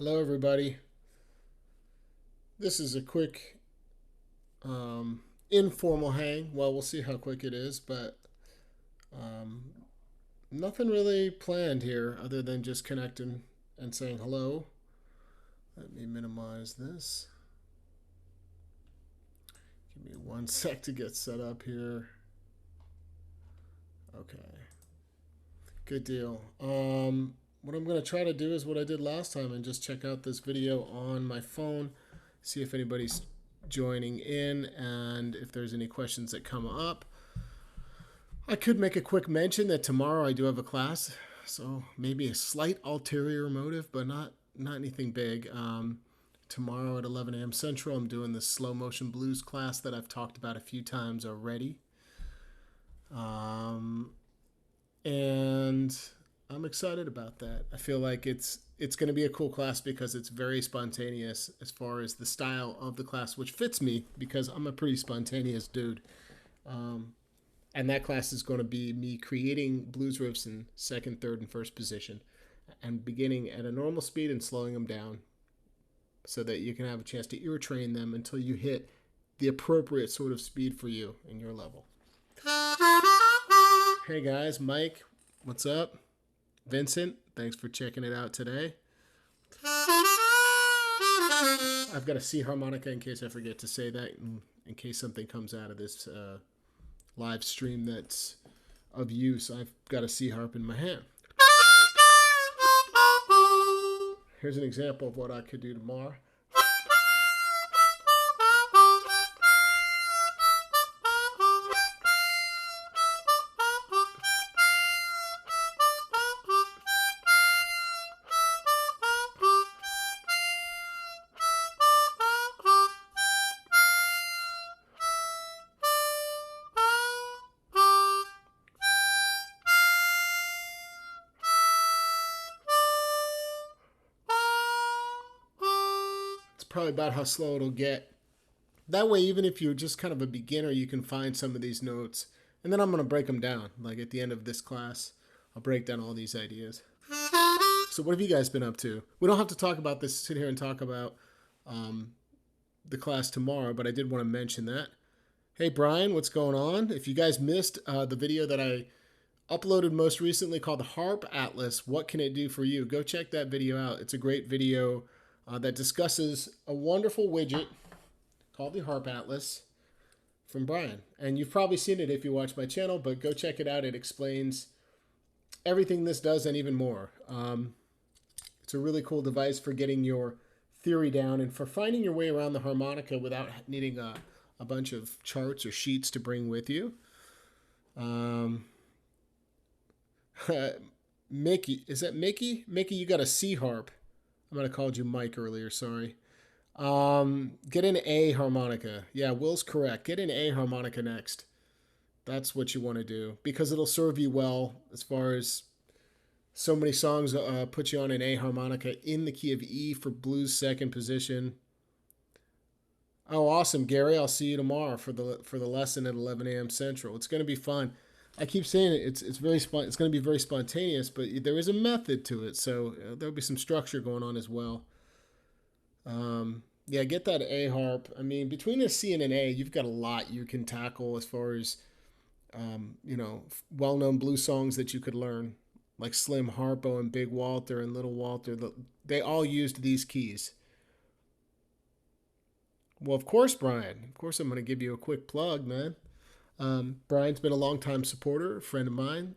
Hello, everybody. This is a quick informal hang. Well, we'll see how quick it is, but um, nothing really planned here other than just connecting and saying hello. Let me minimize this. Give me one sec to get set up here. Okay, good deal. What I'm going to try to do is what I did last time and just check out this video on my phone, see if anybody's joining in, and if there's any questions that come up. I could make a quick mention that tomorrow I do have a class, so maybe a slight ulterior motive, but not anything big. Tomorrow at 11 a.m. Central, I'm doing the slow motion blues class that I've talked about a few times already. And I'm excited about that. I feel like it's going to be a cool class because it's very spontaneous as far as the style of the class, which fits me because I'm a pretty spontaneous dude. And that class is going to be me creating blues riffs in second, third, and first position, and beginning at a normal speed and slowing them down so that you can have a chance to ear train them until you hit the appropriate sort of speed for you and your level. Hey guys, Mike, what's up? Vincent, thanks for checking it out today. I've got a C harmonica in case I forget to say that, in case something comes out of this live stream that's of use. I've got a C harp in my hand. Here's an example of what I could do tomorrow. Probably about how slow it'll get. That way, even if you're just kind of a beginner, you can find some of these notes. And then I'm going to break them down. Like at the end of this class, I'll break down all these ideas. So what have you guys been up to? We don't have to talk about this, sit here and talk about the class tomorrow, but I did want to mention that. Hey, Brian, what's going on? If you guys missed the video that I uploaded most recently called the Harp Atlas, What Can It Do For You? Go check that video out. It's a great video that discusses a wonderful widget called the Harp Atlas from Brian. And you've probably seen it if you watch my channel, but go check it out. It explains everything this does and even more. It's a really cool device for getting your theory down and for finding your way around the harmonica without needing a bunch of charts or sheets to bring with you. Mickey, is that Mickey? Mickey, you got a C harp. I might have called you Mike earlier, sorry. Get an A harmonica. Yeah, Will's correct. Get an A harmonica next. That's what you want to do because it'll serve you well as far as so many songs put you on an A harmonica in the key of E for blues second position. Oh, awesome, Gary. I'll see you tomorrow for the lesson at 11 a.m. Central. It's going to be fun. I keep saying it. It's going to be very spontaneous, but there is a method to it, so there'll be some structure going on as well. Yeah, get that A harp. I mean, between a C and an A, you've got a lot you can tackle as far as well-known blues songs that you could learn, like Slim Harpo and Big Walter and Little Walter. They all used these keys. Well, of course, Brian. Of course, I'm going to give you a quick plug, man. Brian's been a longtime supporter, a friend of mine.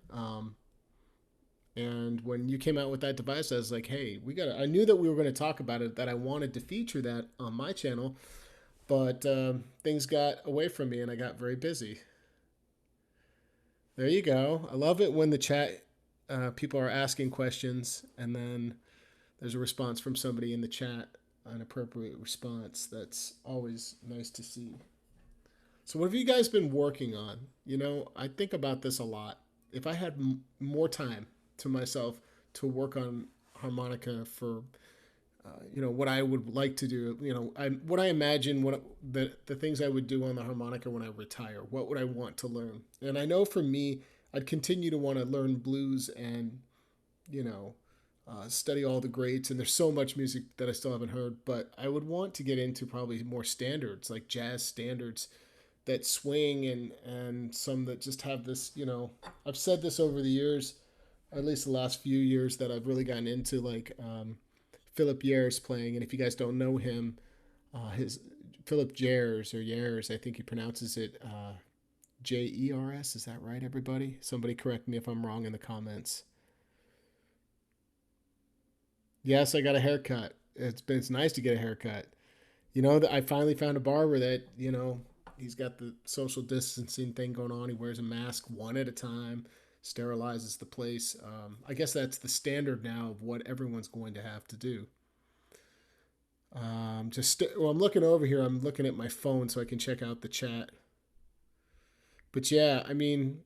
And when you came out with that device, I was like, hey, I knew that we were going to talk about it, that I wanted to feature that on my channel, but things got away from me and I got very busy. There you go. I love it when the chat, people are asking questions and then there's a response from somebody in the chat, an appropriate response. That's always nice to see. So what have you guys been working on? I think about this a lot. If I had more time to myself to work on harmonica for, what I would like to do, what I imagine, the things I would do on the harmonica when I retire, what would I want to learn? And I know for me, I'd continue to want to learn blues and, study all the greats, and there's so much music that I still haven't heard, but I would want to get into probably more standards, like jazz standards that swing, and some that just have this, I've said this over the years, at least the last few years, that I've really gotten into, like Philip Yers playing. And if you guys don't know him, his Philip Yers, or Yers, I think he pronounces it Jers. Is that right, everybody? Somebody correct me if I'm wrong in the comments. Yes, I got a haircut. It's nice to get a haircut. I finally found a barber that, he's got the social distancing thing going on. He wears a mask one at a time, sterilizes the place. I guess that's the standard now of what everyone's going to have to do. I'm looking over here. I'm looking at my phone so I can check out the chat. But yeah, I mean,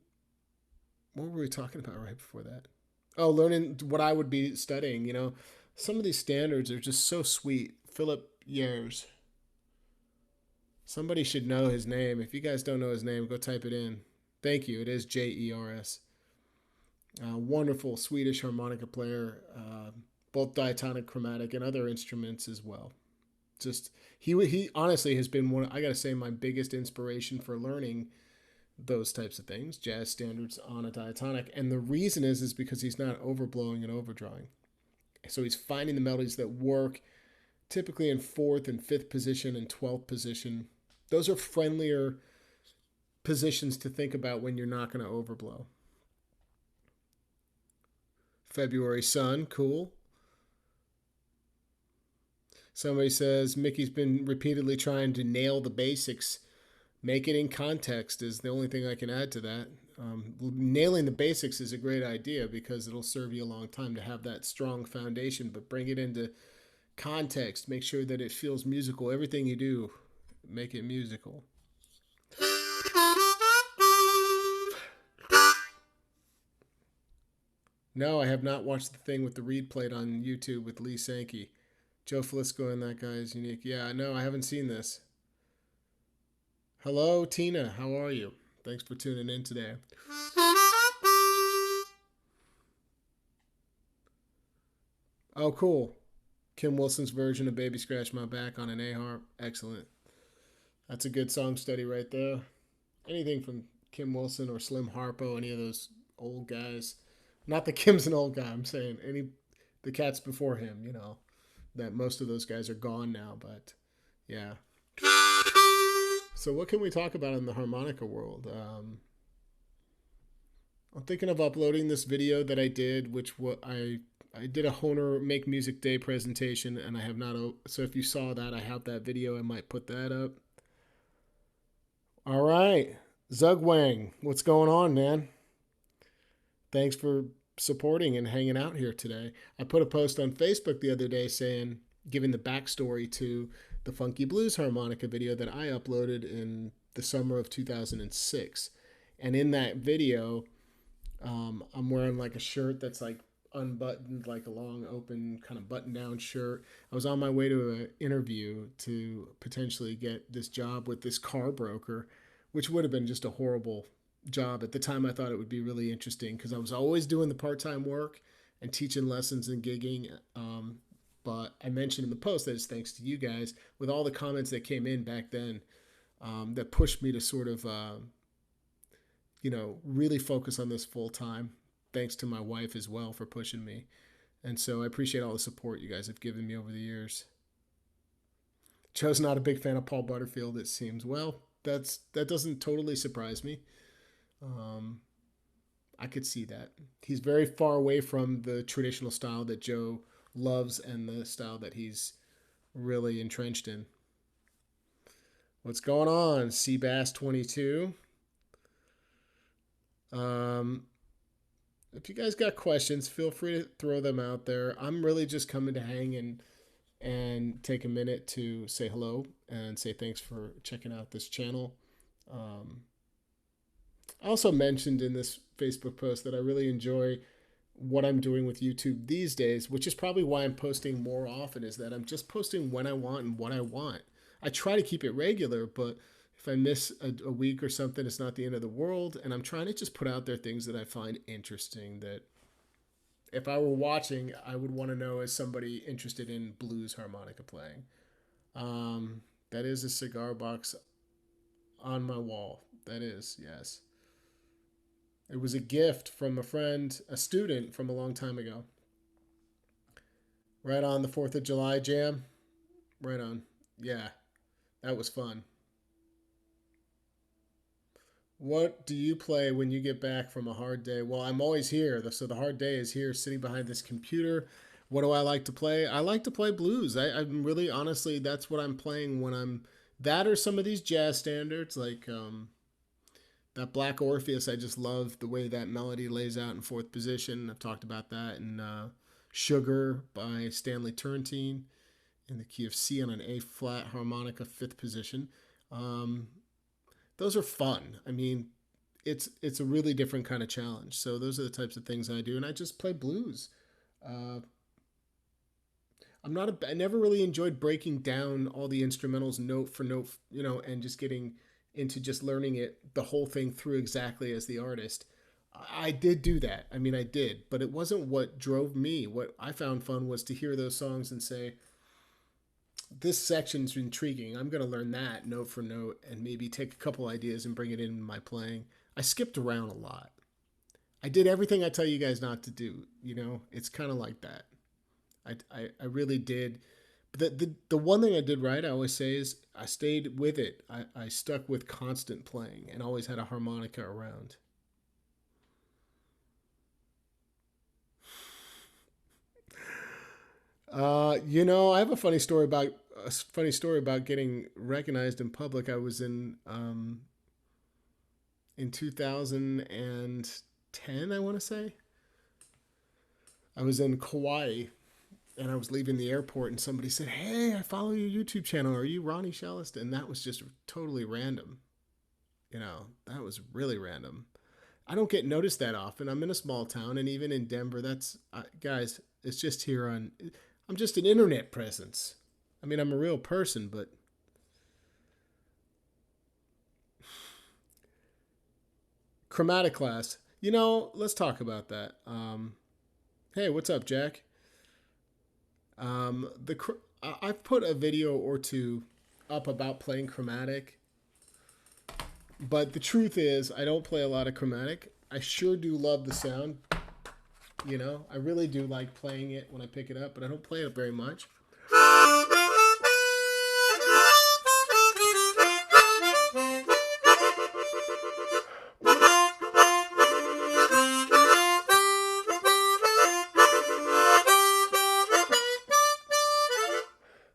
what were we talking about right before that? Oh, learning what I would be studying. Some of these standards are just so sweet. Philip Yers. Somebody should know his name. If you guys don't know his name, go type it in. Thank you. It is Jers. Wonderful Swedish harmonica player, both diatonic, chromatic, and other instruments as well. Just he honestly has been one. I gotta say, my biggest inspiration for learning those types of things, jazz standards on a diatonic. And the reason is because he's not overblowing and overdrawing. So he's finding the melodies that work, typically in fourth and fifth position and 12th position. Those are friendlier positions to think about when you're not going to overblow. February sun, cool. Somebody says Mickey's been repeatedly trying to nail the basics. Make it in context is the only thing I can add to that. Nailing the basics is a great idea because it'll serve you a long time to have that strong foundation, but bring it into context. Make sure that it feels musical. Everything you do, make it musical. No, I have not watched the thing with the reed plate on YouTube with Lee Sankey. Joe Flisco and that guy is unique. Yeah, no, I haven't seen this. Hello, Tina. How are you? Thanks for tuning in today. Oh, cool. Kim Wilson's version of Baby Scratch My Back on an A-harp. Excellent. That's a good song study right there. Anything from Kim Wilson or Slim Harpo, any of those old guys. Not that Kim's an old guy, I'm saying the cats before him, that most of those guys are gone now, but yeah. So what can we talk about in the harmonica world? I'm thinking of uploading this video that I did, I did a Honer Make Music Day presentation, and I have not. So if you saw that, I have that video. I might put that up. All right, Zugwang, what's going on, man? Thanks for supporting and hanging out here today. I put a post on Facebook the other day saying, giving the backstory to the Funky Blues harmonica video that I uploaded in the summer of 2006. And in that video, I'm wearing like a shirt that's like unbuttoned, like a long open kind of button down shirt. I was on my way to an interview to potentially get this job with this car broker, which would have been just a horrible job. At the time, I thought it would be really interesting because I was always doing the part-time work and teaching lessons and gigging. But I mentioned in the post that it's thanks to you guys with all the comments that came in back then, that pushed me to sort of, really focus on this full time. Thanks to my wife as well for pushing me. And so I appreciate all the support you guys have given me over the years. Joe's not a big fan of Paul Butterfield, it seems. Well, that doesn't totally surprise me. I could see that. He's very far away from the traditional style that Joe loves and the style that he's really entrenched in. What's going on, Seabass22? If you guys got questions, feel free to throw them out there. I'm really just coming to hang and take a minute to say hello and say thanks for checking out this channel. I also mentioned in this Facebook post that I really enjoy what I'm doing with YouTube these days, which is probably why I'm posting more often, is that I'm just posting when I want and what I want. I try to keep it regular, but if I miss a week or something, it's not the end of the world. And I'm trying to just put out there things that I find interesting, that If I were watching, I would want to know as somebody interested in blues harmonica playing. Um, that is a cigar box on my wall. That is, yes. It was a gift from a friend, a student from a long time ago. Right on the 4th of July jam. Right on. Yeah, that was fun. What do you play when you get back from a hard day? Well, I'm always here. So the hard day is here sitting behind this computer. What do I like to play? I like to play blues. I'm really, honestly, that's what I'm playing when I'm. That or some of these jazz standards, like that Black Orpheus. I just love the way that melody lays out in fourth position. I've talked about that. And Sugar by Stanley Turrentine in the key of C on an A flat harmonica, fifth position. Um, those are fun. I mean, it's a really different kind of challenge. So those are the types of things I do, and I just play blues. Uh, I never really enjoyed breaking down all the instrumentals note for note, and just getting into just learning it the whole thing through exactly as the artist. I did do that. I mean, I did, but it wasn't what drove me. What I found fun was to hear those songs and say, this section's intriguing. I'm going to learn that note for note and maybe take a couple ideas and bring it in my playing. I skipped around a lot. I did everything I tell you guys not to do. It's kind of like that. I really did. But the one thing I did right, I always say, is I stayed with it. I stuck with constant playing and always had a harmonica around. I have a funny story about getting recognized in public. I was in 2010, I want to say. I was in Kauai and I was leaving the airport and somebody said, "Hey, I follow your YouTube channel. Are you Ronnie Shellist?" And that was just totally random. That was really random. I don't get noticed that often. I'm in a small town, and even in Denver, that's guys. It's just here on. I'm just an internet presence. I mean, I'm a real person, but chromatic class. Let's talk about that. Hey, what's up, Jack? I've put a video or two up about playing chromatic, but the truth is, I don't play a lot of chromatic. I sure do love the sound. I really do like playing it when I pick it up, but I don't play it very much.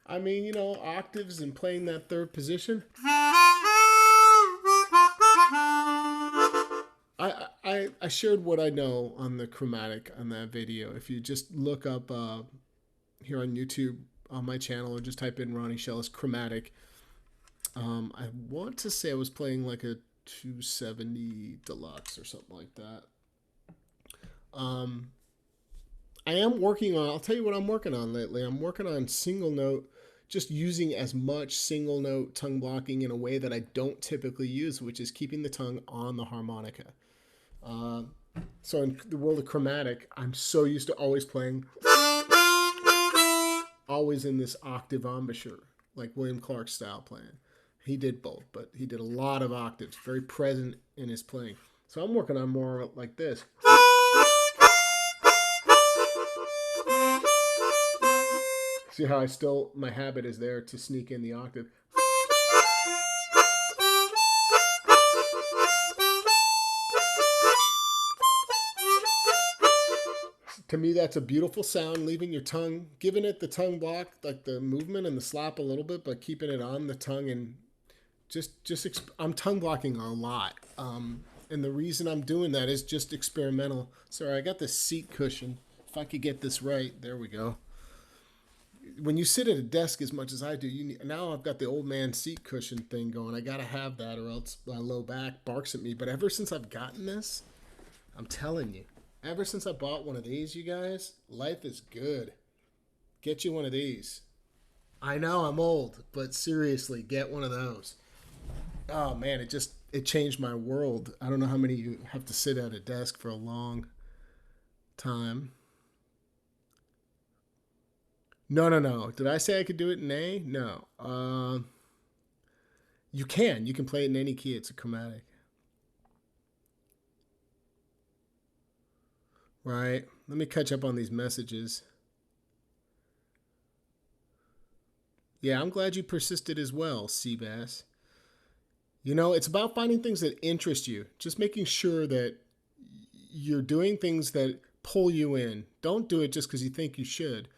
I mean, octaves and playing that third position. I shared what I know on the chromatic on that video. If you just look up here on YouTube on my channel or just type in Ronnie Shell's chromatic, I want to say I was playing like a 270 deluxe or something like that. Um, I am working on. I'll tell you what I'm working on lately. I'm working on single note, just using as much single note tongue blocking in a way that I don't typically use, which is keeping the tongue on the harmonica. Uh, so in the world of chromatic, I'm so used to always playing, always in this octave embouchure, like William Clark style playing. He did both, but he did a lot of octaves, very present in his playing. So I'm working on more like this. See how my habit is there to sneak in the octave. To me, that's a beautiful sound, leaving your tongue, giving it the tongue block, like the movement and the slap a little bit, but keeping it on the tongue and I'm tongue blocking a lot. And the reason I'm doing that is just experimental. Sorry, I got this seat cushion. If I could get this right, there we go. When you sit at a desk as much as I do, now I've got the old man seat cushion thing going. I got to have that or else my low back barks at me. But ever since I've gotten this, I'm telling you, ever since I bought one of these, you guys, life is good. Get you one of these. I know I'm old, but seriously, get one of those. Oh man, it changed my world. I don't know how many of you have to sit at a desk for a long time. No, no, no. Did I say I could do it in A? No. You can. You can play it in any key. It's a chromatic. Right. Let me catch up on these messages. Yeah, I'm glad you persisted as well, Seabass. You know, it's about finding things that interest you. Just making sure that you're doing things that pull you in. Don't do it just because you think you should,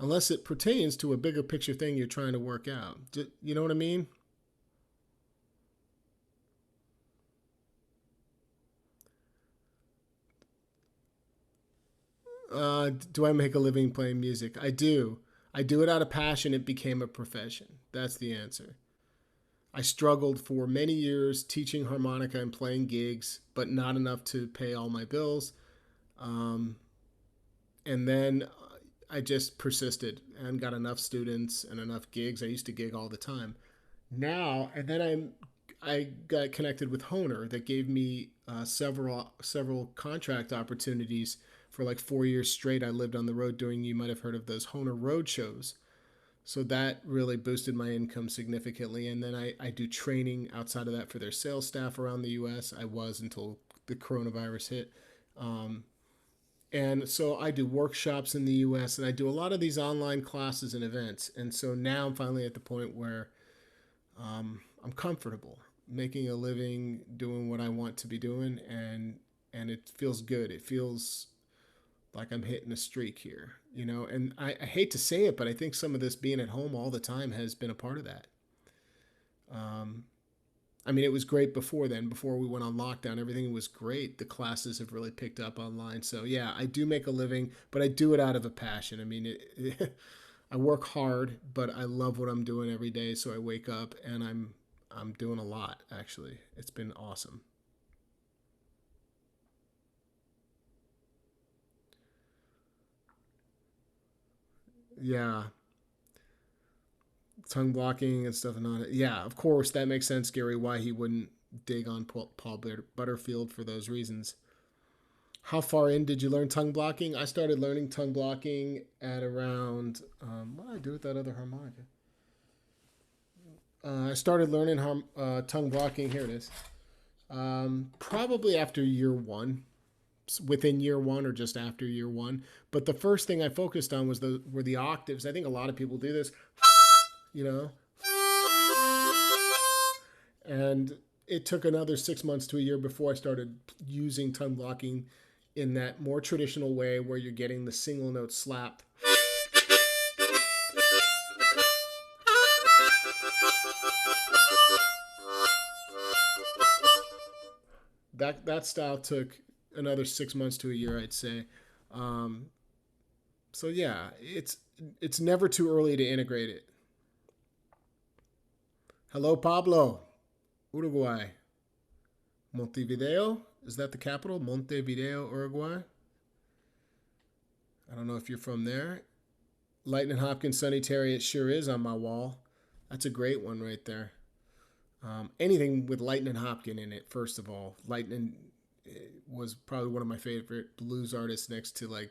unless it pertains to a bigger picture thing you're trying to work out. You know what I mean? Do I make a living playing music? I do. I do it out of passion. It became a profession. That's the answer. I struggled for many years teaching harmonica and playing gigs, but not enough to pay all my bills. Um, and then I just persisted and got enough students and enough gigs. I used to gig all the time. Now and then I got connected with Honer that gave me several contract opportunities for like 4 years straight. I lived on the road doing, you might have heard of those Honer road shows. So that really boosted my income significantly. And then I do training outside of that for their sales staff around the US. I was until the coronavirus hit. Um, and so I do workshops in the US and I do a lot of these online classes and events. And so now I'm finally at the point where I'm comfortable making a living, doing what I want to be doing, and it feels good. It feels like I'm hitting a streak here, you know. And I hate to say it, but I think some of this being at home all the time has been a part of that. Um, I mean, it was great before then. Before we went on lockdown, everything was great. The classes have really picked up online. So yeah, I do make a living, but I do it out of a passion. I mean, I work hard, but I love what I'm doing every day. So I wake up and I'm doing a lot. Actually, it's been awesome. Yeah, tongue blocking and stuff and on it. Yeah, of course that makes sense, Gary. Why he wouldn't dig on Paul Butterfield for those reasons. How far in did you learn tongue blocking? I started learning tongue blocking at around what did I do with that other harmonica? I started learning tongue blocking. Here it is. Probably after year one, within year one or just after year one. But the first thing I focused on were the octaves. I think a lot of people do this, you know, and it took another 6 months to a year before I started using tongue blocking in that more traditional way where you're getting the single note slap. That style took another 6 months to a year, I'd say. Um, so yeah, it's never too early to integrate it. Hello, Pablo, Uruguay, Montevideo. Is that the capital? Montevideo, Uruguay. I don't know if you're from there. Lightning Hopkins Sunny Terry, it sure is on my wall. That's a great one right there. Anything with Lightning Hopkins in it, first of all. Lightning was probably one of my favorite blues artists next to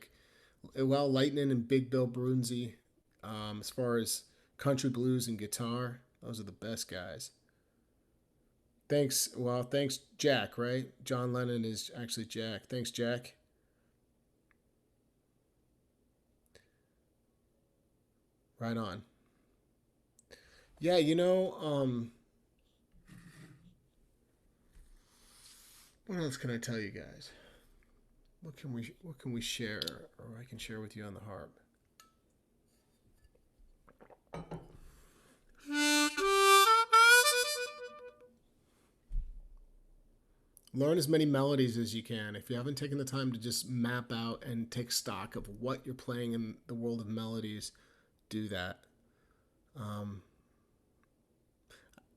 well, Lightning and Big Bill Brunzi. As far as country blues and guitar, those are the best guys. Thanks. Well, thanks, Jack, right? John Lennon is actually Jack. Thanks, Jack. Right on. Yeah, what else can I tell you guys? What can we share or I can share with you on the harp? Learn as many melodies as you can. If you haven't taken the time to just map out and take stock of what you're playing in the world of melodies, do that. Um,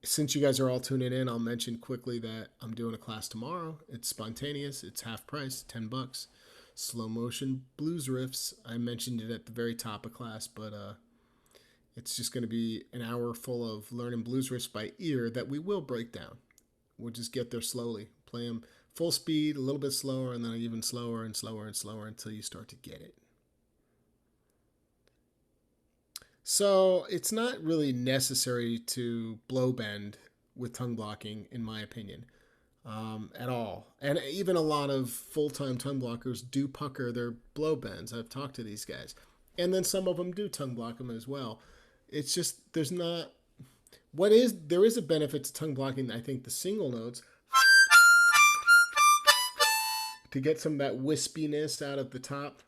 since you guys are all tuning in, I'll mention quickly that I'm doing a class tomorrow. It's spontaneous. It's half price, $10. Slow motion blues riffs. I mentioned it at the very top of class, but it's just going to be an hour full of learning blues riffs by ear that we will break down. We'll just get there slowly, play them full speed, a little bit slower, and then even slower and slower and slower until you start to get it. So it's not really necessary to blow bend with tongue blocking, in my opinion, at all. And even a lot of full time tongue blockers do pucker their blow bends. I've talked to these guys. And then some of them do tongue block them as well. It's just, there's not, there is a benefit to tongue blocking, I think, the single notes to get some of that wispiness out of the top.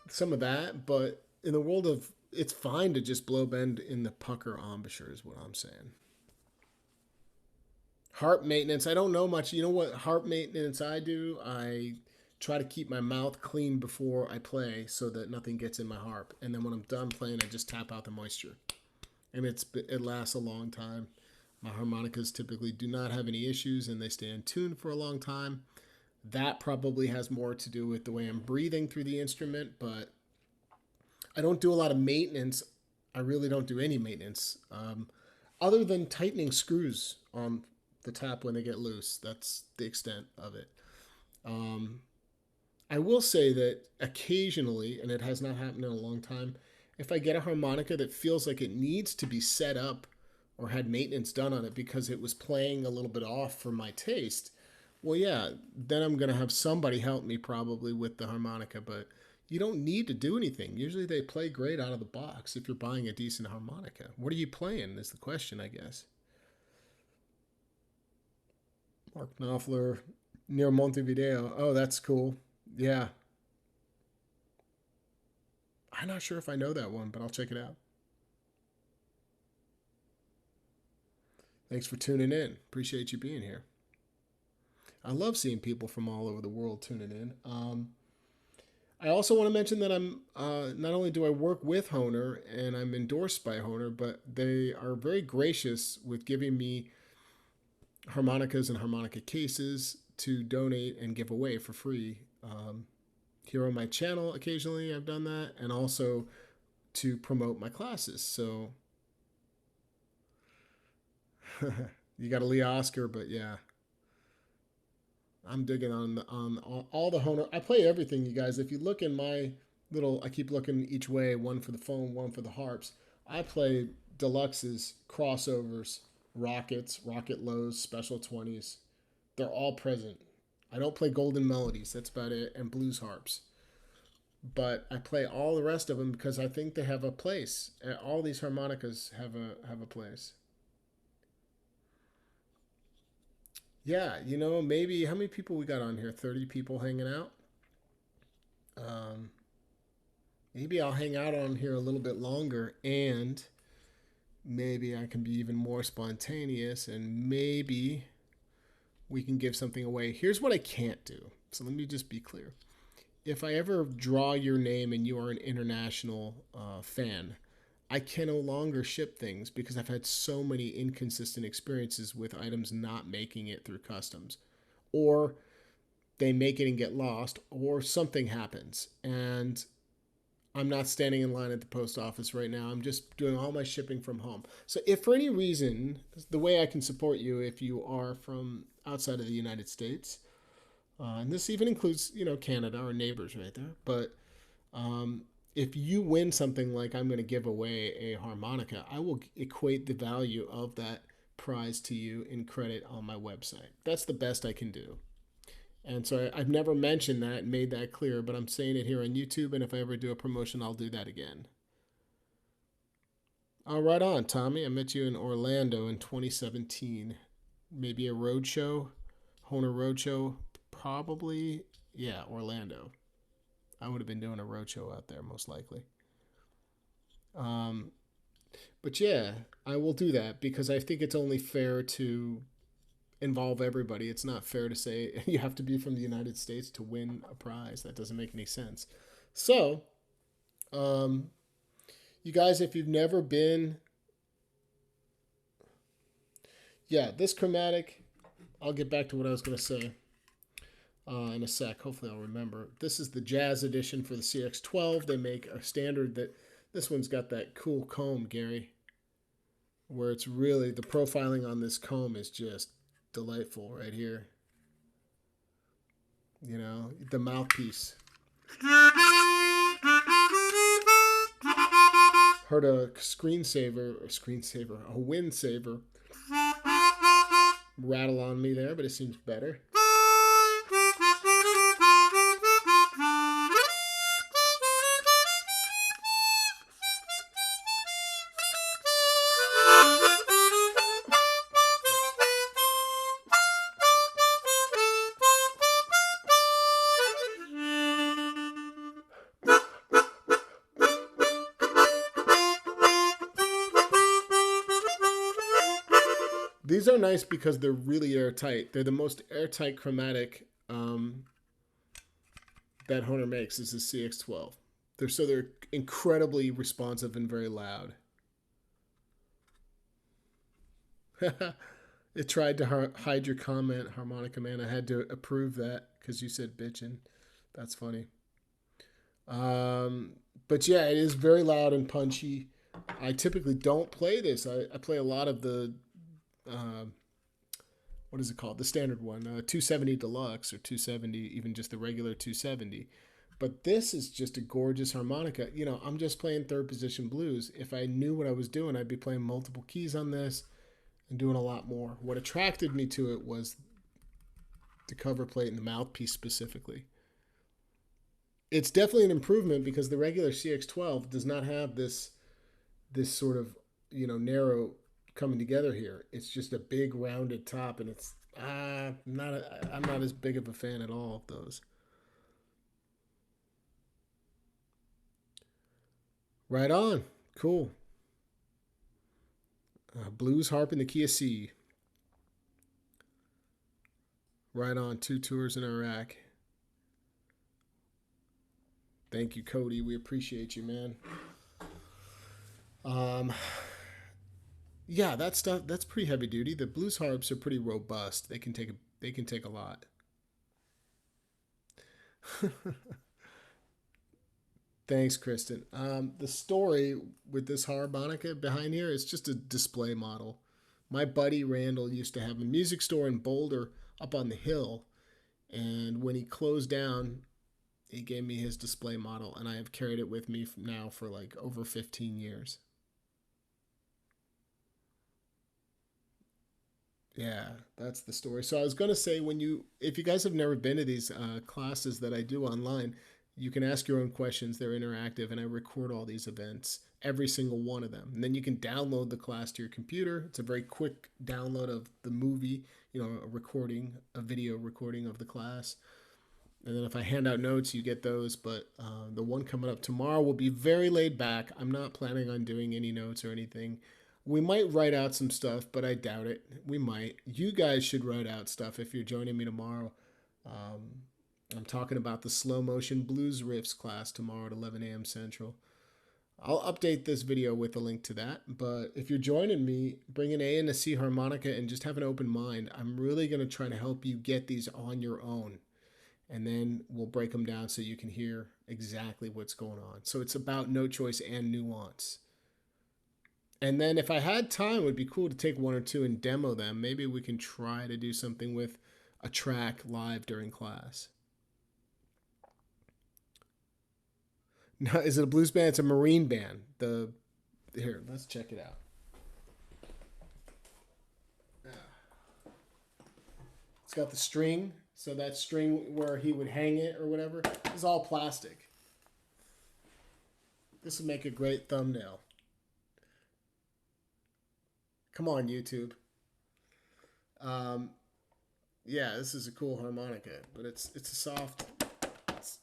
Some of that, but in the world of, it's fine to just blow bend in the pucker embouchure is what I'm saying. Harp maintenance, I don't know much. You know what harp maintenance I do? I try to keep my mouth clean before I play so that nothing gets in my harp. And then when I'm done playing, I just tap out the moisture. And it lasts a long time. My harmonicas typically do not have any issues and they stay in tune for a long time. That probably has more to do with the way I'm breathing through the instrument, but I don't do a lot of maintenance. I really don't do any maintenance other than tightening screws on the top when they get loose. That's the extent of it. Um, I will say that occasionally, and it has not happened in a long time, if I get a harmonica that feels like it needs to be set up or had maintenance done on it because it was playing a little bit off for my taste, well, yeah, then I'm going to have somebody help me probably with the harmonica, but you don't need to do anything. Usually they play great out of the box if you're buying a decent harmonica. What are you playing is the question, I guess. Mark Knopfler near Montevideo. Oh, that's cool. Yeah. I'm not sure if I know that one, but I'll check it out. Thanks for tuning in. Appreciate you being here. I love seeing people from all over the world tuning in. I also want to mention that I'm not only do I work with Hohner and I'm endorsed by Hohner, but they are very gracious with giving me harmonicas and harmonica cases to donate and give away for free. Here on my channel, occasionally I've done that, and also to promote my classes. So you got a Lee Oscar, but yeah, I'm digging on all the Hohner. I play everything, you guys. If you look in my little, I keep looking each way, one for the phone, one for the harps. I play deluxes, crossovers, rockets, rocket lows, special 20s. They're all present. I don't play golden melodies. That's about it, and blues harps. But I play all the rest of them because I think they have a place. All these harmonicas have a place. Yeah, maybe how many people we got on here? 30 people hanging out. Um, Maybe I'll hang out on here a little bit longer and maybe I can be even more spontaneous and maybe we can give something away. Here's what I can't do. So let me just be clear. If I ever draw your name and you are an international fan, I can no longer ship things because I've had so many inconsistent experiences with items not making it through customs. Or they make it and get lost, or something happens. And I'm not standing in line at the post office right now. I'm just doing all my shipping from home. So if for any reason, the way I can support you if you are from outside of the United States, and this even includes, Canada, our neighbors right there. But if you win something like I'm going to give away a harmonica, I will equate the value of that prize to you in credit on my website. That's the best I can do. And so I've never mentioned that and made that clear, but I'm saying it here on YouTube. And if I ever do a promotion, I'll do that again. Oh, right on, Tommy. I met you in Orlando in 2017. Maybe a road show, Hohner road show. Probably, yeah, Orlando. I would have been doing a road show out there, most likely. Um, but yeah, I will do that because I think it's only fair to involve everybody. It's not fair to say you have to be from the United States to win a prize. That doesn't make any sense. So, um, you guys, if you've never been, yeah, this chromatic, I'll get back to what I was going to say in a sec. Hopefully, I'll remember. This is the Jazz edition for the CX12. They make a standard that this one's got that cool comb, Gary, where it's really the profiling on this comb is just delightful right here. You know, the mouthpiece. Heard a a wind saver rattle on me there, but it seems better. These are nice because they're really airtight. They're the most airtight chromatic that Hohner makes is the CX12. They're incredibly responsive and very loud. It tried to hide your comment, Harmonica Man. I had to approve that because you said bitchin'. That's funny. But yeah, it is very loud and punchy. I typically don't play this. I play a lot of the what is it called? The standard one, 270 Deluxe or 270, even just the regular 270. But this is just a gorgeous harmonica. You know, I'm just playing third position blues. If I knew what I was doing, I'd be playing multiple keys on this and doing a lot more. What attracted me to it was the cover plate and the mouthpiece specifically. It's definitely an improvement because the regular CX12 does not have this sort of, you know, narrow coming together here. It's just a big rounded top, and it's I'm not as big of a fan at all of those. Right on. Cool. Blues harp in the key of C. Right on. 2 tours in Iraq. Thank you, Cody. We appreciate you, man. Yeah, that stuff that's pretty heavy duty. The blues harps are pretty robust. They can take a lot. Thanks, Kristen. The story with this harmonica behind here is just a display model. My buddy Randall used to have a music store in Boulder up on the hill, and when he closed down, he gave me his display model, and I have carried it with me now for like over 15 years. Yeah, that's the story. So I was gonna say, if you guys have never been to these classes that I do online, you can ask your own questions. They're interactive, and I record all these events, every single one of them. And then you can download the class to your computer. It's a very quick download of the movie, you know, a video recording of the class. And then if I hand out notes, you get those. But the one coming up tomorrow will be very laid back. I'm not planning on doing any notes or anything. We might write out some stuff, but I doubt it. We might. You guys should write out stuff if you're joining me tomorrow. I'm talking about the slow motion blues riffs class tomorrow at 11 a.m. Central. I'll update this video with a link to that. But if you're joining me, bring an A and a C harmonica and just have an open mind. I'm really going to try to help you get these on your own. And then we'll break them down so you can hear exactly what's going on. So it's about note choice and nuance. And then if I had time, it would be cool to take one or two and demo them. Maybe we can try to do something with a track live during class. No, is it a blues band? It's a Marine band. Here, let's check it out. It's got the string. So that string where he would hang it or whatever is all plastic. This would make a great thumbnail. Come on, YouTube. Yeah, this is a cool harmonica, but it's a soft.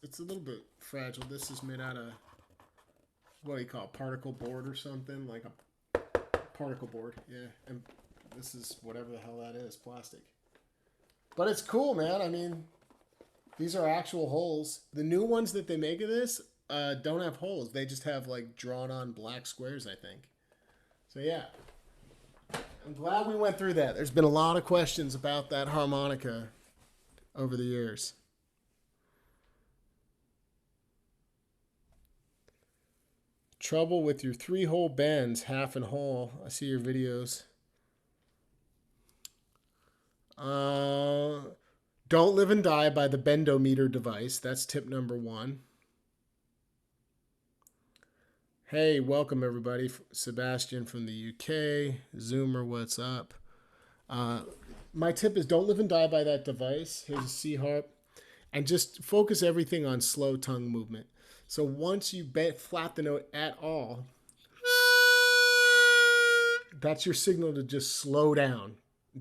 It's a little bit fragile. This is made out of, what do you call it, particle board or something, like a particle board. Yeah, and this is whatever the hell that is, plastic. But it's cool, man. I mean, these are actual holes. The new ones that they make of this don't have holes. They just have like drawn on black squares, I think. So yeah, I'm glad we went through that. There's been a lot of questions about that harmonica over the years. Trouble with your 3-hole bends, half and whole. I see your videos. Don't live and die by the bendometer device. That's tip number 1. Hey, welcome everybody. Sebastian from the UK. Zoomer, what's up? My tip is don't live and die by that device. Here's a C harp. And just focus everything on slow tongue movement. So once you flat the note at all, that's your signal to just slow down.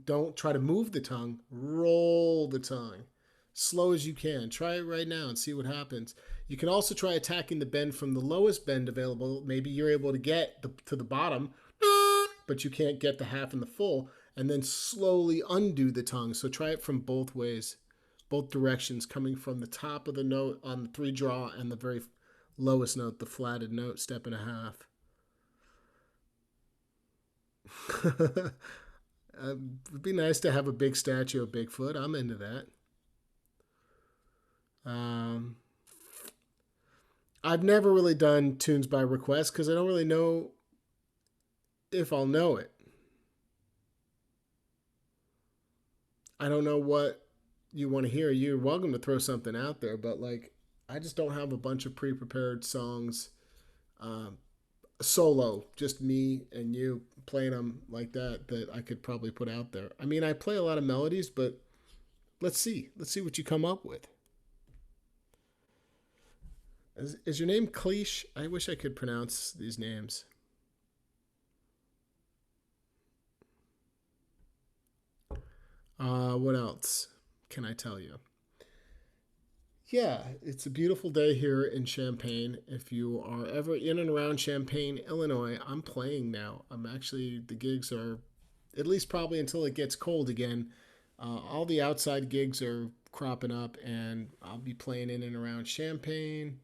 Don't try to move the tongue. Roll the tongue. Slow as you can. Try it right now and see what happens. You can also try attacking the bend from the lowest bend available. Maybe you're able to get to the bottom, but you can't get the half and the full, and then slowly undo the tongue. So try it from both ways, both directions, coming from the top of the note on the 3 draw and the very lowest note, the flatted note, step and a half. It'd be nice to have a big statue of Bigfoot. I'm into that. I've never really done tunes by request because I don't really know if I'll know it. I don't know what you want to hear. You're welcome to throw something out there, but like I just don't have a bunch of pre-prepared songs solo, just me and you playing them like that I could probably put out there. I mean, I play a lot of melodies, but let's see what you come up with. Is your name Cleesh? I wish I could pronounce these names. What else can I tell you? Yeah, it's a beautiful day here in Champaign. If you are ever in and around Champaign, Illinois, I'm playing now. The gigs are, at least probably until it gets cold again, all the outside gigs are cropping up, and I'll be playing in and around Champaign,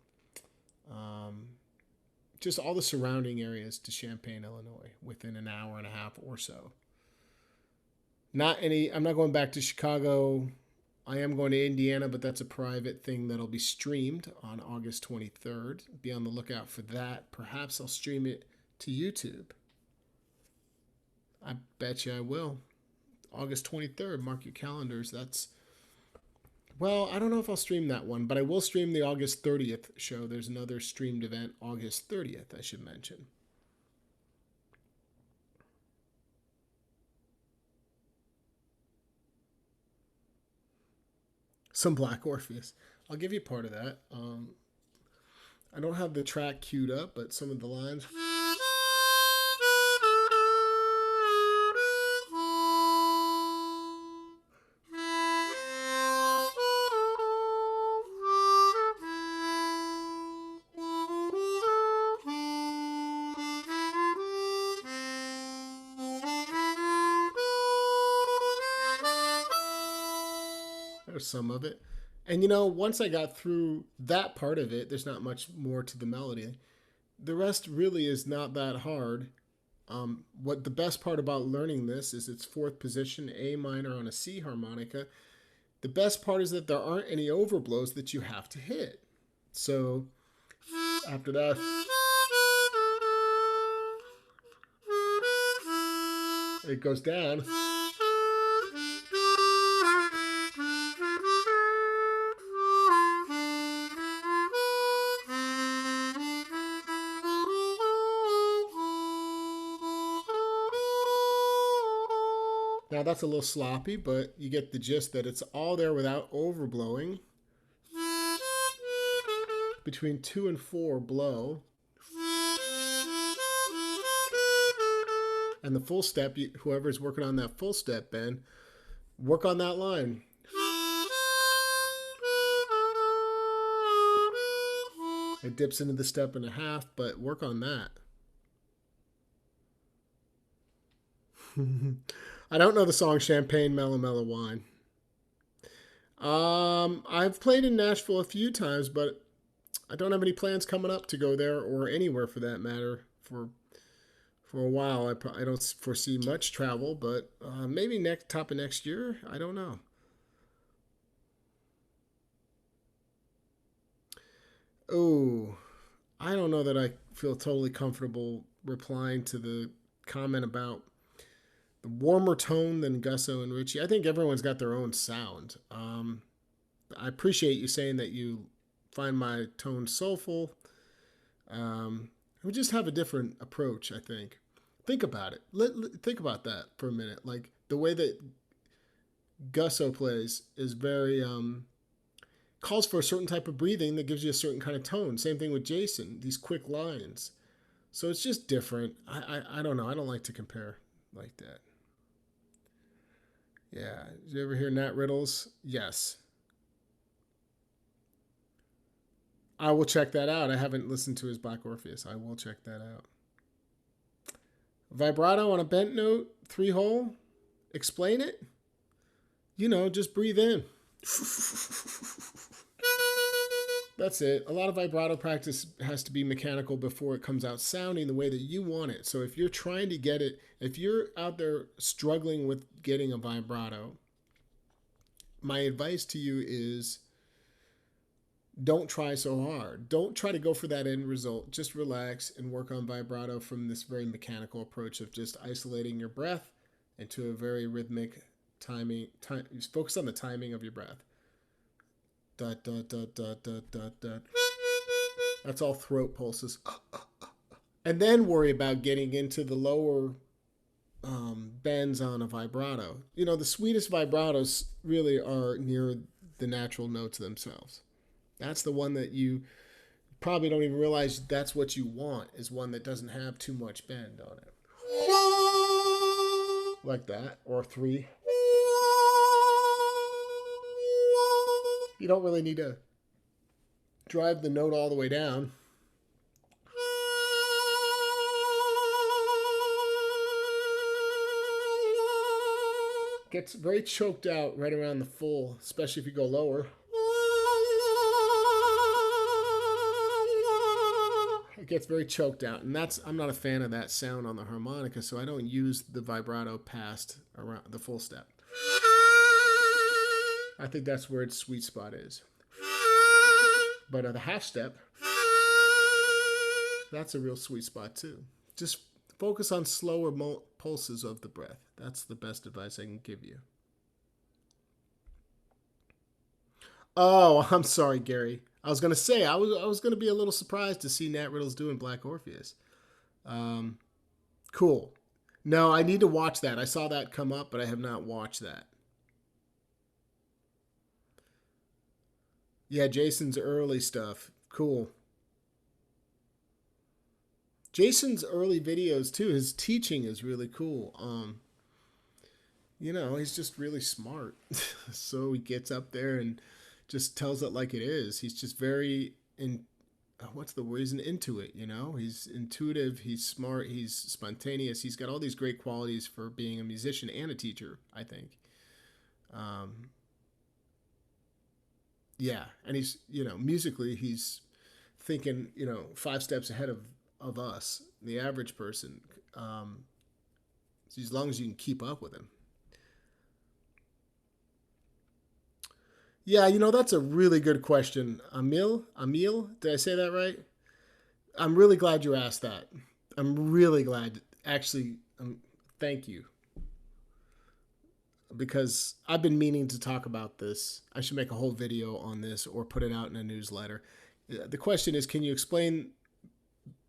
just all the surrounding areas to Champaign, Illinois, within an hour and a half or so. I'm not going back to Chicago. I am going to Indiana, but that's a private thing that'll be streamed on August 23rd. Be on the lookout for that. Perhaps I'll stream it to YouTube. I bet you I will. August 23rd, mark your calendars. Well, I don't know if I'll stream that one, but I will stream the August 30th show. There's another streamed event August 30th, I should mention. Some Black Orpheus. I'll give you part of that. I don't have the track queued up, but some of the lines. There's some of it. And once I got through that part of it, there's not much more to the melody. The rest really is not that hard. What the best part about learning this is its 4th position, A minor on a C harmonica. The best part is that there aren't any overblows that you have to hit. So after that, it goes down. Now that's a little sloppy, but you get the gist that it's all there without overblowing. Between 2 and 4 blow. And the full step, whoever's working on that full step bend, work on that line. It dips into the step and a half, but work on that. I don't know the song Champagne Mellow Mellow Wine. I've played in Nashville a few times, but I don't have any plans coming up to go there or anywhere for that matter for a while. I don't foresee much travel, but maybe top of next year. I don't know. Oh, I don't know that I feel totally comfortable replying to the comment about warmer tone than Gusso and Richie. I think everyone's got their own sound. I appreciate you saying that you find my tone soulful. We just have a different approach, I think. Think about it. Think about that for a minute. Like the way that Gusso plays is very calls for a certain type of breathing that gives you a certain kind of tone. Same thing with Jason. These quick lines. So it's just different. I don't know. I don't like to compare like that. Yeah. Did you ever hear Nat Riddles? Yes. I will check that out. I haven't listened to his Black Orpheus. I will check that out. Vibrato on a bent note, 3-hole. Explain it. Just breathe in. That's it. A lot of vibrato practice has to be mechanical before it comes out sounding the way that you want it. So if you're trying to get it, if you're out there struggling with getting a vibrato, my advice to you is don't try so hard. Don't try to go for that end result. Just relax and work on vibrato from this very mechanical approach of just isolating your breath into a very rhythmic timing. Focus on the timing of your breath. Dot, dot, dot, dot, dot, dot, dot. That's all throat pulses. And then worry about getting into the lower bends on a vibrato. The sweetest vibratos really are near the natural notes themselves. That's the one that you probably don't even realize that's what you want, is one that doesn't have too much bend on it. Like that, or 3. You don't really need to drive the note all the way down. Gets very choked out right around the full, especially if you go lower. It gets very choked out, and I'm not a fan of that sound on the harmonica, so I don't use the vibrato past around the full step. I think that's where its sweet spot is. But the half step, that's a real sweet spot too. Just focus on slower pulses of the breath. That's the best advice I can give you. Oh, I'm sorry, Gary. I was gonna say I was gonna be a little surprised to see Nat Riddles doing Black Orpheus. Cool. No, I need to watch that. I saw that come up, but I have not watched that. Yeah, Jason's early stuff. Cool. Jason's early videos too. His teaching is really cool. He's just really smart. So he gets up there and just tells it like it is. He's just very what's the word? He's an intuit, He's intuitive, he's smart, he's spontaneous. He's got all these great qualities for being a musician and a teacher, I think. Yeah, and he's, musically he's thinking, 5 steps ahead of us, the average person. As long as you can keep up with him. Yeah, that's a really good question. Emil, did I say that right? I'm really glad you asked that. I'm really glad. Actually, thank you. Because I've been meaning to talk about this. I should make a whole video on this or put it out in a newsletter. The question is, can you explain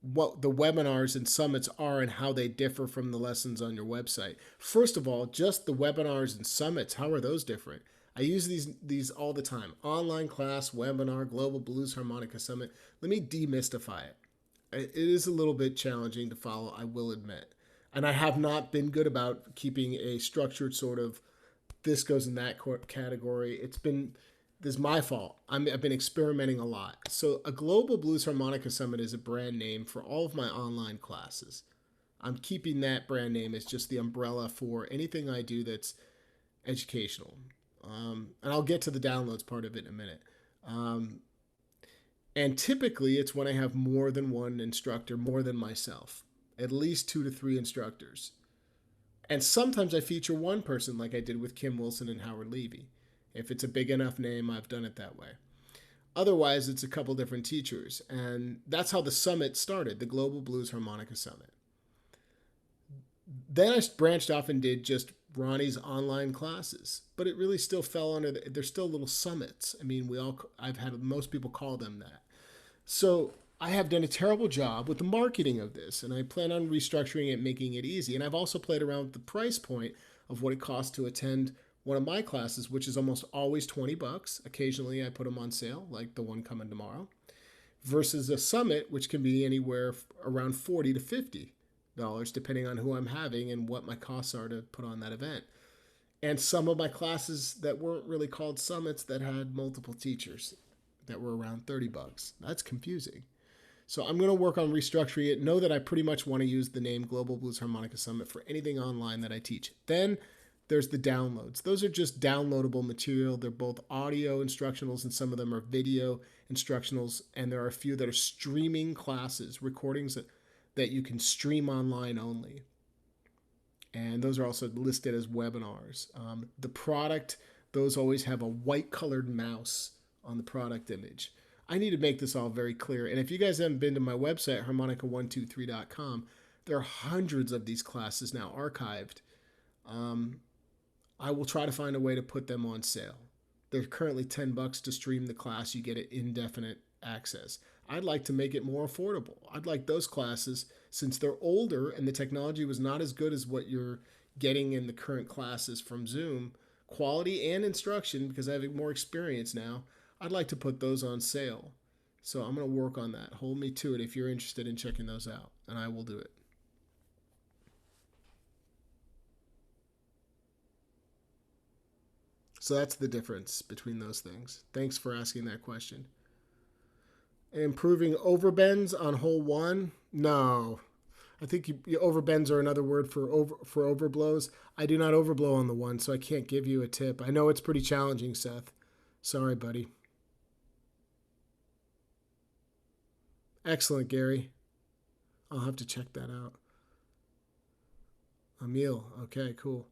what the webinars and summits are and how they differ from the lessons on your website? First of all, just the webinars and summits, how are those different? I use these all the time. Online class, webinar, Global Blues Harmonica Summit. Let me demystify it. It is a little bit challenging to follow, I will admit. And I have not been good about keeping a structured sort of, this goes in that category. This is my fault. I've been experimenting a lot. So a Global Blues Harmonica Summit is a brand name for all of my online classes. I'm keeping that brand name as just the umbrella for anything I do that's educational. And I'll get to the downloads part of it in a minute. And typically it's when I have more than one instructor, more than myself, at least 2 to 3 instructors. And sometimes I feature one person like I did with Kim Wilson and Howard Levy. If it's a big enough name, I've done it that way. Otherwise, it's a couple different teachers. And that's how the summit started, the Global Blues Harmonica Summit. Then I branched off and did just Ronnie's online classes, but it really still fell under they're still little summits. I mean, I've had most people call them that. So I have done a terrible job with the marketing of this, and I plan on restructuring it, making it easy. And I've also played around with the price point of what it costs to attend one of my classes, which is almost always $20. Occasionally, I put them on sale, like the one coming tomorrow, versus a summit, which can be anywhere around $40 to $50, depending on who I'm having and what my costs are to put on that event. And some of my classes that weren't really called summits that had multiple teachers that were around $30. That's confusing. So I'm going to work on restructuring it. Know that I pretty much want to use the name Global Blues Harmonica Summit for anything online that I teach. Then there's the downloads. Those are just downloadable material. They're both audio instructionals and some of them are video instructionals. And there are a few that are streaming classes, recordings that you can stream online only. And those are also listed as webinars. The product, those always have a white colored mouse on the product image. I need to make this all very clear. And if you guys haven't been to my website, harmonica123.com, there are hundreds of these classes now archived. I will try to find a way to put them on sale. They're currently $10 to stream the class. You get it indefinite access. I'd like to make it more affordable. I'd like those classes, since they're older and the technology was not as good as what you're getting in the current classes from Zoom, quality and instruction, because I have more experience now, I'd like to put those on sale. So I'm going to work on that. Hold me to it if you're interested in checking those out, and I will do it. So that's the difference between those things. Thanks for asking that question. Improving overbends on hole one? No. I think overbends are another word for overblows. I do not overblow on the one, so I can't give you a tip. I know it's pretty challenging, Seth. Sorry, buddy. Excellent, Gary. I'll have to check that out. Emil. Okay, cool.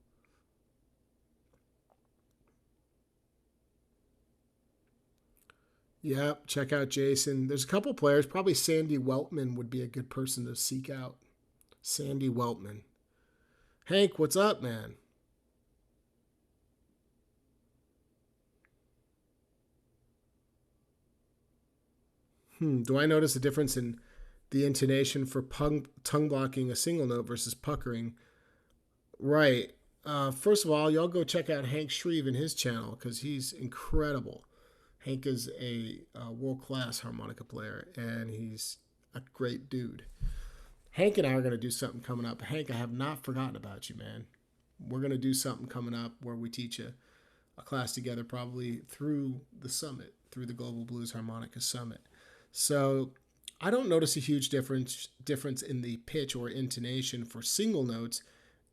Yeah, check out Jason. There's a couple players. Probably Sandy Weltman would be a good person to seek out. Sandy Weltman. Hank, what's up, man? Do I notice a difference in the intonation for tongue blocking a single note versus puckering? Right. First of all, y'all go check out Hank Shreve and his channel because he's incredible. Hank is a world-class harmonica player, and he's a great dude. Hank and I are going to do something coming up. Hank, I have not forgotten about you, man. We're going to do something coming up where we teach a class together, probably through the summit, through the Global Blues Harmonica Summit. So I don't notice a huge difference in the pitch or intonation for single notes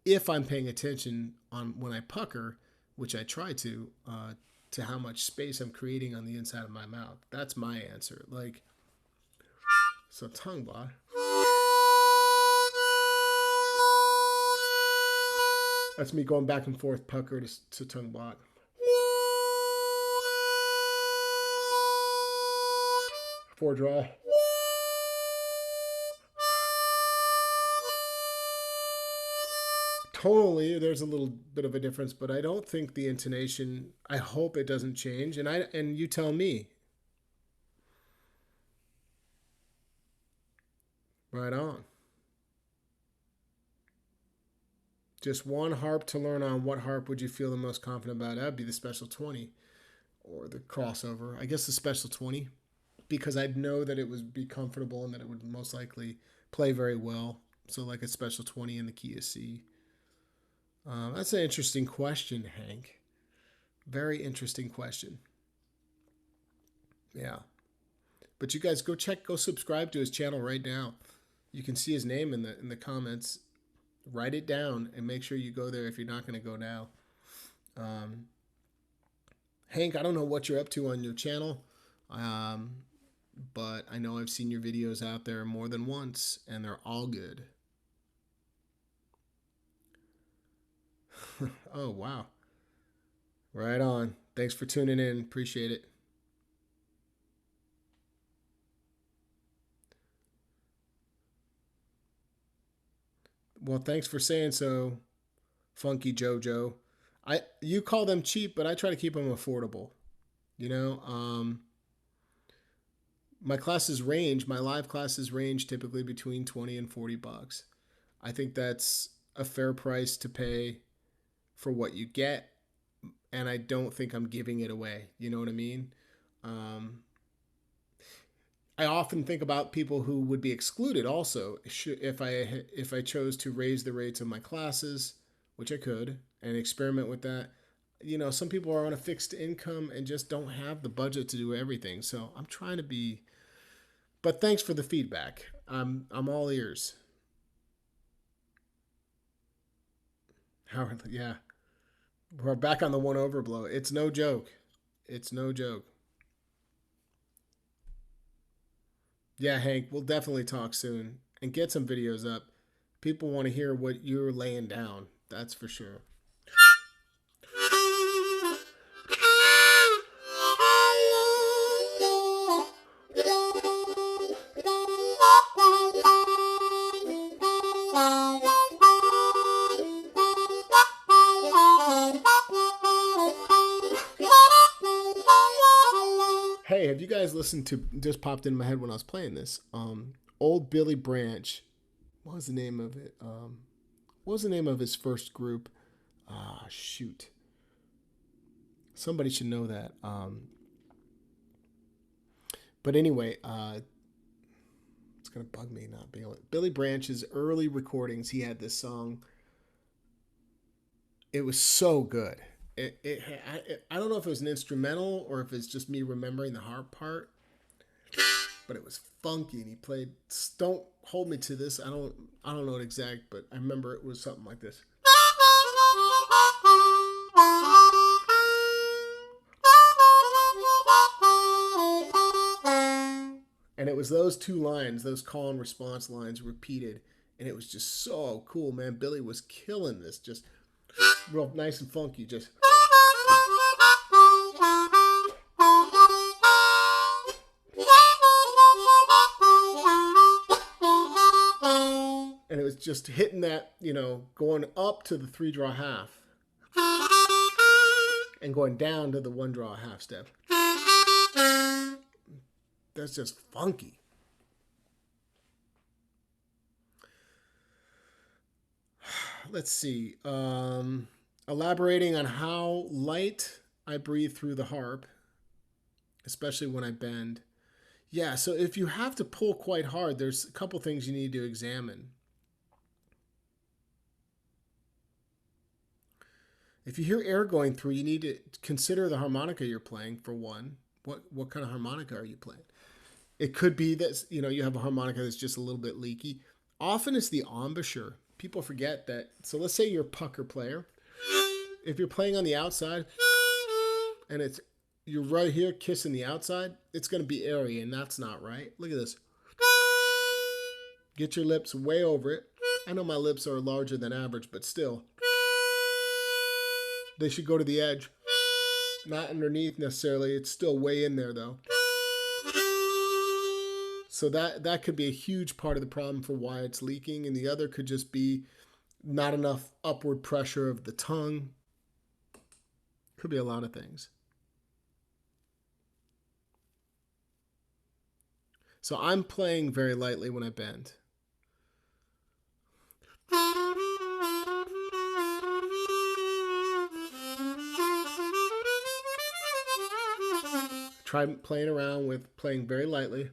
if I'm paying attention on when I pucker, which I try to how much space I'm creating on the inside of my mouth. That's my answer. Like, so tongue block. That's me going back and forth pucker to tongue block. Four draw. Tonally, there's a little bit of a difference, but I don't think the intonation, I hope it doesn't change. And you tell me. Right on. Just one harp to learn on. What harp would you feel the most confident about? That'd be the Special 20 or the crossover. I guess the Special 20, because I'd know that it would be comfortable and that it would most likely play very well. So like a Special 20 in the key of C. That's an interesting question, Hank. Very interesting question. Yeah. But you guys go subscribe to his channel right now. You can see his name in the comments. Write it down and make sure you go there if you're not going to go now. Hank, I don't know what you're up to on your channel, but I know I've seen your videos out there more than once, and they're all good. Oh, wow. Right on. Thanks for tuning in. Appreciate it. Well, thanks for saying so, Funky Jojo. You call them cheap, but I try to keep them affordable. You know, my live classes range typically between 20 and $40. I think that's a fair price to pay for what you get, and I don't think I'm giving it away. You know what I mean? Um, I often think about people who would be excluded also if I chose to raise the rates of my classes, which I could, and experiment with that. You know, some people are on a fixed income and just don't have the budget to do everything. So I'm trying to be. But thanks for the feedback. I'm all ears. Howard, yeah, we're back on the one overblow. It's no joke. It's no joke. Yeah, Hank, we'll definitely talk soon and get some videos up. People want to hear what you're laying down. That's for sure. Hey, have you guys listened to? Just popped in my head when I was playing this. Old Billy Branch. What was the name of it? What was the name of his first group? Ah, shoot. Somebody should know that. But anyway, it's gonna bug me not being able. Billy Branch's early recordings. He had this song. It was so good. I don't know if it was an instrumental or if it's just me remembering the harp part, but it was funky. And he played. Don't hold me to this. I don't know it exact, but I remember it was something like this. And it was those two lines, those call and response lines repeated, and it was just so cool, man. Billy was killing this, just real nice and funky, just. And it was just hitting that, going up to the three draw half and going down to the one draw half step. That's just funky. Let's see. Elaborating on how light I breathe through the harp, especially when I bend. Yeah, so if you have to pull quite hard, there's a couple things you need to examine. If you hear air going through, you need to consider the harmonica you're playing, for one. What kind of harmonica are you playing? It could be that you have a harmonica that's just a little bit leaky. Often it's the embouchure. People forget that. So let's say you're a pucker player. If you're playing on the outside and you're right here kissing the outside, it's going to be airy, and that's not right. Look at this. Get your lips way over it. I know my lips are larger than average, but still. They should go to the edge. Not underneath necessarily. It's still way in there, though. So that could be a huge part of the problem for why it's leaking. And the other could just be not enough upward pressure of the tongue. Could be a lot of things. So I'm playing very lightly when I bend. Try playing around with playing very lightly.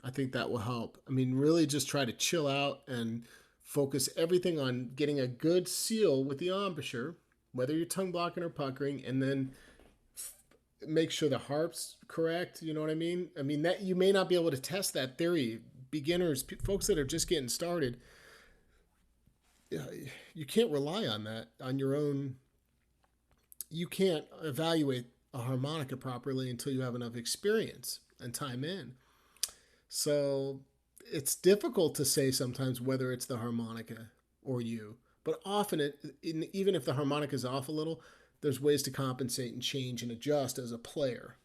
I think that will help. I mean, really just try to chill out and focus everything on getting a good seal with the embouchure, whether you're tongue blocking or puckering, and then make sure the harp's correct. You know what I mean? I mean, that you may not be able to test that theory. Beginners, folks that are just getting started, you can't rely on that on your own you can't evaluate a harmonica properly until you have enough experience and time in. So it's difficult to say sometimes whether it's the harmonica or you. But often, even if the harmonica is off a little, there's ways to compensate and change and adjust as a player.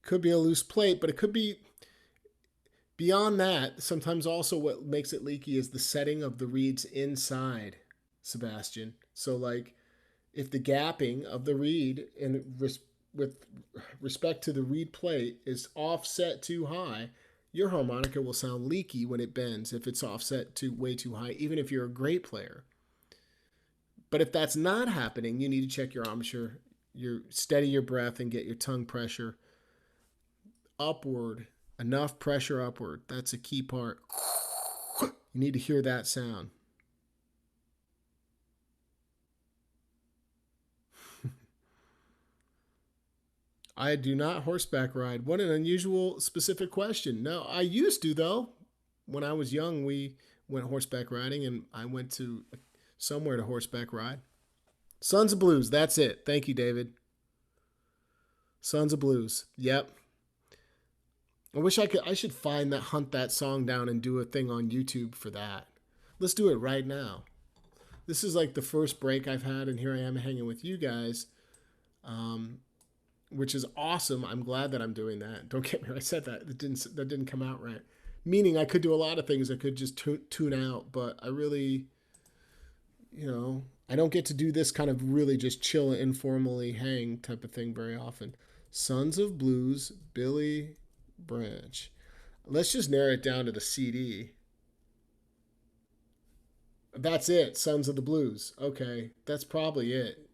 Could be a loose plate, but it could be beyond that. Sometimes also what makes it leaky is the setting of the reeds inside, Sebastian. So like if the gapping of the reed with respect to the reed plate is offset too high, your harmonica will sound leaky when it bends if it's offset to way too high, even if you're a great player. But if that's not happening, you need to check your embouchure, steady your breath and get your tongue pressure upward, enough pressure upward. That's a key part. You need to hear that sound. I do not horseback ride. What an unusual, specific question. No, I used to, though. When I was young, we went horseback riding, and I went to somewhere to horseback ride. Sons of Blues, that's it. Thank you, David. Sons of Blues. Yep. I wish I should hunt that song down and do a thing on YouTube for that. Let's do it right now. This is like the first break I've had, and here I am hanging with you guys. Which is awesome. I'm glad that I'm doing that. Don't get me wrong. I said that. That didn't come out right. Meaning I could do a lot of things. I could just tune out, but I really, I don't get to do this kind of really just chill, informally hang type of thing very often. Sons of Blues, Billy Branch. Let's just narrow it down to the CD. That's it. Sons of the Blues. Okay. That's probably it.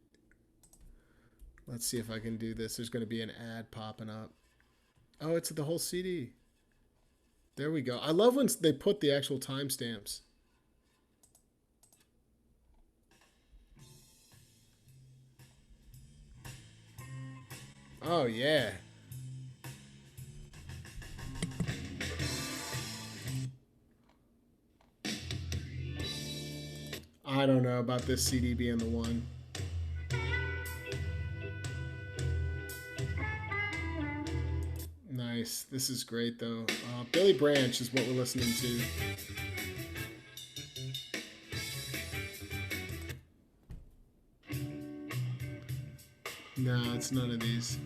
Let's see if I can do this. There's going to be an ad popping up. Oh, it's the whole CD. There we go. I love when they put the actual timestamps. Oh, yeah. I don't know about this CD being the one. Nice. This is great, though. Billy Branch is what we're listening to. No, it's none of these.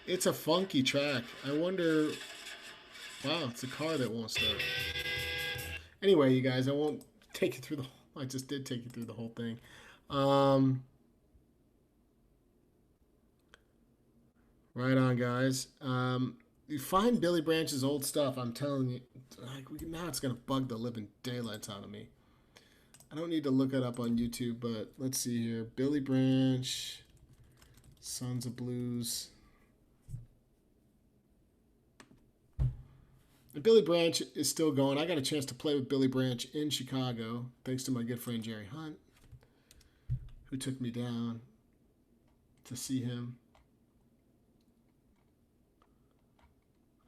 It's a funky track. I wonder... Wow, it's a car that won't start. Anyway, you guys, I won't take you through the... I just did take you through the whole thing. Right on, guys. You find Billy Branch's old stuff. I'm telling you, now it's gonna bug the living daylights out of me. I don't need to look it up on YouTube, but let's see here. Billy Branch, Sons of Blues. And Billy Branch is still going. I got a chance to play with Billy Branch in Chicago, thanks to my good friend Jerry Hunt, who took me down to see him.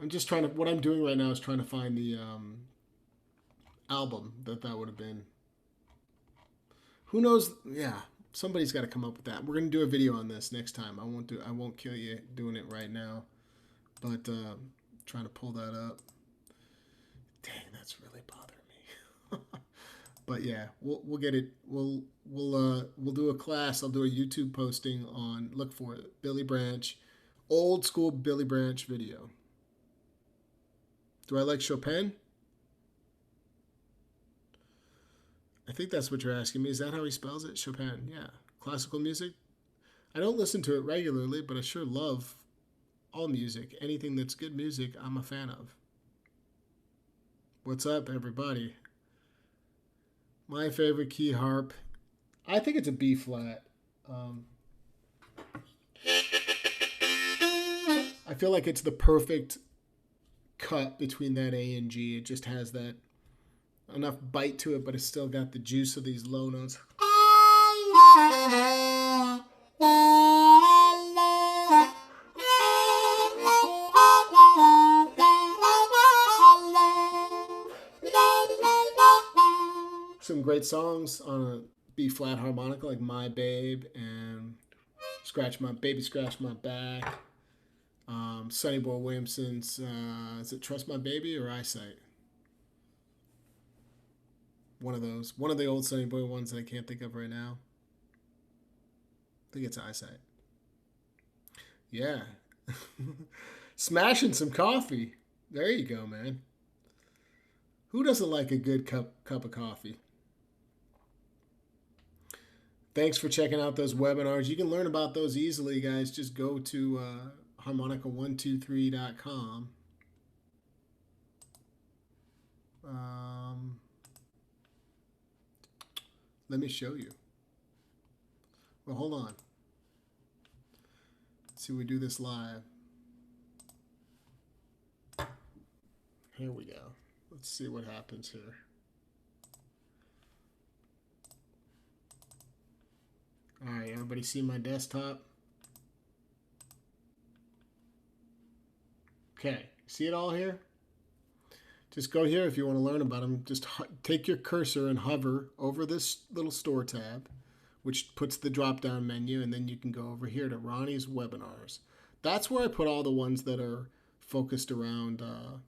I'm just trying to. What I'm doing right now is trying to find the album that would have been. Who knows? Yeah, somebody's got to come up with that. We're gonna do a video on this next time. I won't kill you doing it right now, but trying to pull that up. Dang, that's really bothering me. But yeah, we'll get it. We'll do a class. I'll do a YouTube posting on. Look for it. Billy Branch, old school Billy Branch video. Do I like Chopin? I think that's what you're asking me. Is that how he spells it? Chopin, yeah. Classical music? I don't listen to it regularly, but I sure love all music. Anything that's good music, I'm a fan of. What's up, everybody? My favorite key harp. I think it's a B flat. I feel like it's the perfect cut between that A and G. It just has that enough bite to it, but it's still got the juice of these low notes. great songs on a B flat harmonica like My Babe and Scratch My Baby Scratch My Back. Sonny Boy Williamson's is it Trust My Baby or Eyesight? One of those. One of the old Sonny Boy ones that I can't think of right now. I think it's Eyesight. Yeah. Smashing some coffee. There you go, man. Who doesn't like a good cup of coffee? Thanks for checking out those webinars. You can learn about those easily, guys. Just go to harmonica123.com. Let me show you. Well, hold on. Let's see if we do this live. Here we go. Let's see what happens here. All right, everybody see my desktop? Okay, see it all here? Just go here if you want to learn about them. Just take your cursor and hover over this little store tab, which puts the drop-down menu, and then you can go over here to Ronnie's Webinars. That's where I put all the ones that are focused around the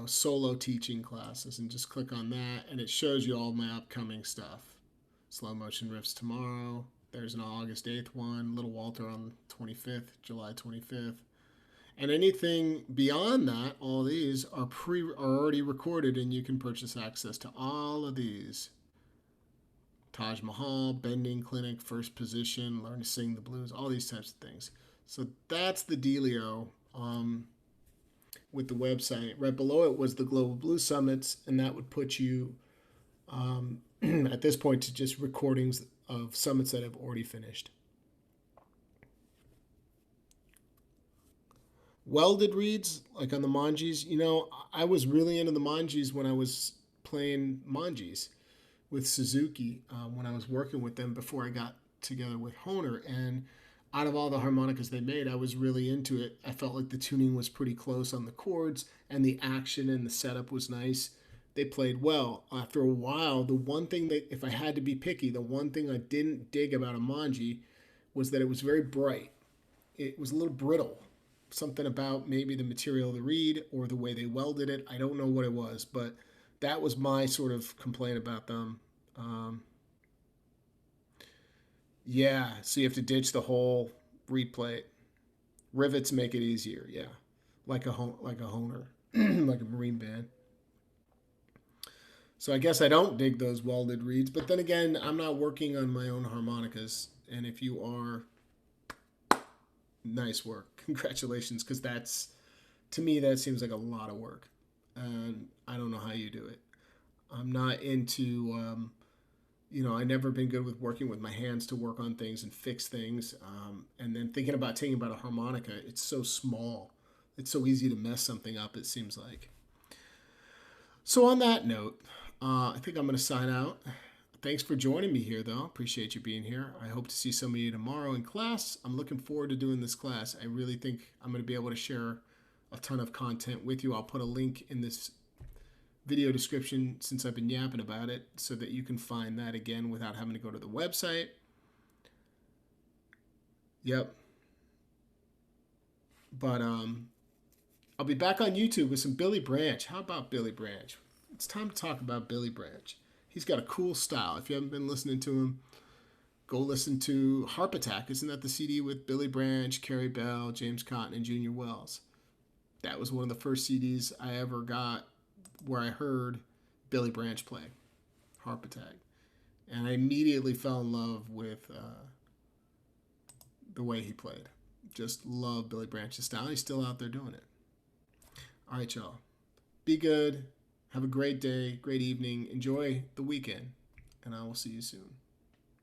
solo teaching classes, and just click on that, and it shows you all my upcoming stuff. Slow motion riffs tomorrow. There's an August 8th one. Little Walter on 25th, July 25th. And anything beyond that, all these are already recorded, and you can purchase access to all of these. Taj Mahal, Bending Clinic, First Position, Learn to Sing the Blues, all these types of things. So that's the dealio with the website. Right below it was the Global Blues Summits, and that would put you at this point to just recordings of summits that have already finished. Welded reeds, like on the Manjis, I was really into the Manjis when I was playing Manjis with Suzuki, when I was working with them before I got together with Hohner. And out of all the harmonicas they made, I was really into it. I felt like the tuning was pretty close on the chords, and the action and the setup was nice. They played well. After a while, the one thing that, if I had to be picky, the one thing I didn't dig about a Manji was that it was very bright. It was a little brittle. Something about maybe the material of the reed or the way they welded it. I don't know what it was, but that was my sort of complaint about them. Yeah, so you have to ditch the whole reed plate. Rivets make it easier, yeah. Like a Hohner, like a marine band. So I guess I don't dig those welded reeds, but then again, I'm not working on my own harmonicas, and if you are, nice work. Congratulations, because to me, that seems like a lot of work. And I don't know how you do it. I'm not into, I've never been good with working with my hands to work on things and fix things. And then thinking about taking about a harmonica, it's so small. It's so easy to mess something up, it seems like. So on that note, I think I'm going to sign out. Thanks for joining me here, though. Appreciate you being here. I hope to see some of you tomorrow in class. I'm looking forward to doing this class. I really think I'm going to be able to share a ton of content with you. I'll put a link in this video description since I've been yapping about it so that you can find that again without having to go to the website. Yep. But I'll be back on YouTube with some Billy Branch. How about Billy Branch? It's time to talk about Billy Branch. He's got a cool style. If you haven't been listening to him, go listen to Harp Attack. Isn't that the CD with Billy Branch, Carrie Bell, James Cotton, and Junior Wells? That was one of the first CDs I ever got where I heard Billy Branch play Harp Attack. And I immediately fell in love with the way he played. Just love Billy Branch's style. He's still out there doing it. All right, y'all. Be good. Have a great day, great evening. Enjoy the weekend, and I will see you soon.